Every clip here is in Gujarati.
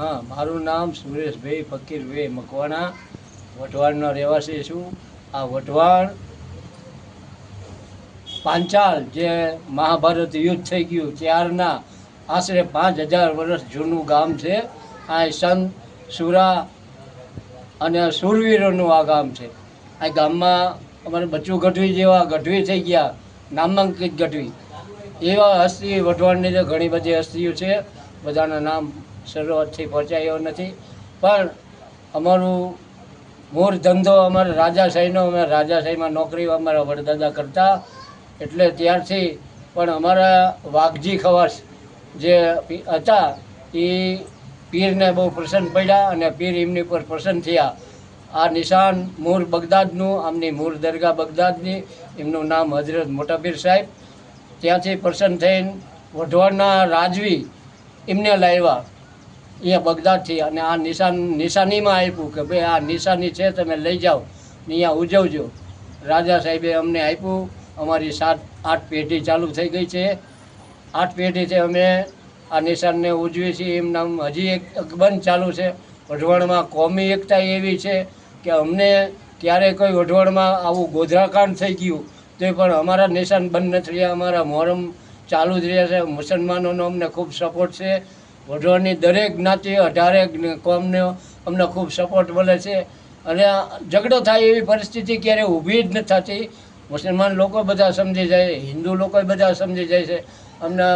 હા, મારું નામ સુરેશભાઈ ફકીરભાઈ મકવાણા, વઢવાણનો રહેવાસી છું. આ વઢવાણ પાંચાલ જે મહાભારત યુદ્ધ થઈ ગયું ત્યારના આશરે 5000 વર્ષ જૂનું ગામ છે. આ સંત સુરા અને શૂરવીરોનું આ ગામ છે. આ ગામમાં અમારે બચ્ચુ ગઢવી જેવા ગઢવી થઈ ગયા, નામાંકિત ગઢવી એવા હસ્તી વઢવાણની તો ઘણી બધી હસ્તીઓ છે. બધાના નામ શરૂઆતથી પહોંચાયો નથી, પણ અમારું મૂળ ધંધો અમારે રાજાશાહીનો, અમે રાજાશાહીમાં નોકરી અમારા વડદાદા કરતા, એટલે ત્યારથી પણ અમારા વાઘજી ખવાસ જે હતા એ પીરને બહુ પ્રસન્ન પડ્યા અને પીર એમની પર પ્રસન્ન થયા. આ નિશાન મૂળ બગદાદનું, આમની મૂળ દરગાહ બગદાદની, એમનું નામ હજરત મોટા પીર સાહેબ. ત્યાંથી પ્રસન્ન થઈને વઢવાણના રાજવી એમને લાવ્યા અહીંયા બગદાદથી, અને આ નિશાનીમાં આપ્યું કે ભાઈ આ નિશાની છે, તમે લઈ જાઓ અહીંયા ઉજવજો. રાજા સાહેબે અમને આપ્યું. અમારી 7-8 પેઢી ચાલુ થઈ ગઈ છે. 8 પેઢીથી અમે આ નિશાનને ઉજવીએ છીએ. એમ નામ હજી એક અકબંધ ચાલુ છે. વઢવાણમાં કોમી એકતા એવી છે કે અમને ક્યારેય કોઈ વઢવાણમાં આવું ગોધરાકાંડ થઈ ગયું તો પણ અમારા નિશાન બંધ નથી રહ્યા. અમારા મોહરમ ચાલુ જ રહ્યા છે. મુસલમાનોનો અમને ખૂબ સપોર્ટ છે. વઢવાણની દરેક જ્ઞાતિ 18 કોમનો અમને ખૂબ સપોર્ટ મળે છે. અને ઝઘડો થાય એવી પરિસ્થિતિ ક્યારેય ઊભી જ નથી થતી. મુસલમાન લોકો બધા સમજી જાય, હિન્દુ લોકો બધા સમજી જાય છે. અમને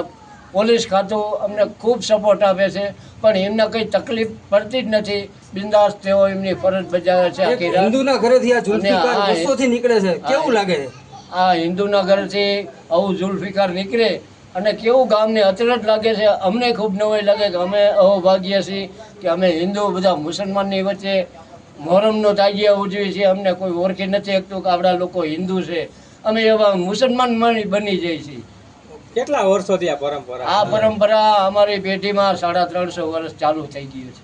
પોલીસ ખાતું અમને ખૂબ સપોર્ટ આપે છે, પણ એમને કંઈ તકલીફ પડતી જ નથી. બિંદાસ તેઓ એમની ફરજ બજાવે છે. આખી રાત હિન્દુના ઘરેથી આ જુલ્ફિકાર વર્ષોથી નીકળે છે, કેવું લાગે છે? આ હિન્દુના ઘરથી આવું જુલ્ફિકાર નીકળે અને કેવું ગામને અચરજ લાગે છે. અમને ખૂબ નવાઈ લાગે કે અમે અહોભાગ્ય છીએ કે અમે હિન્દુ બધા મુસલમાનની વચ્ચે મોહરમનો તાજિયા ઉજવીએ છીએ. અમને કોઈ ઓળખી નથી શકતું કે આપણા લોકો હિન્દુ છે. અમે એવા મુસલમાન બની જઈએ છીએ. કેટલા વર્ષોથી આ પરંપરા? આ પરંપરા અમારી પેઢીમાં 350 વર્ષ ચાલુ થઈ ગયું છે.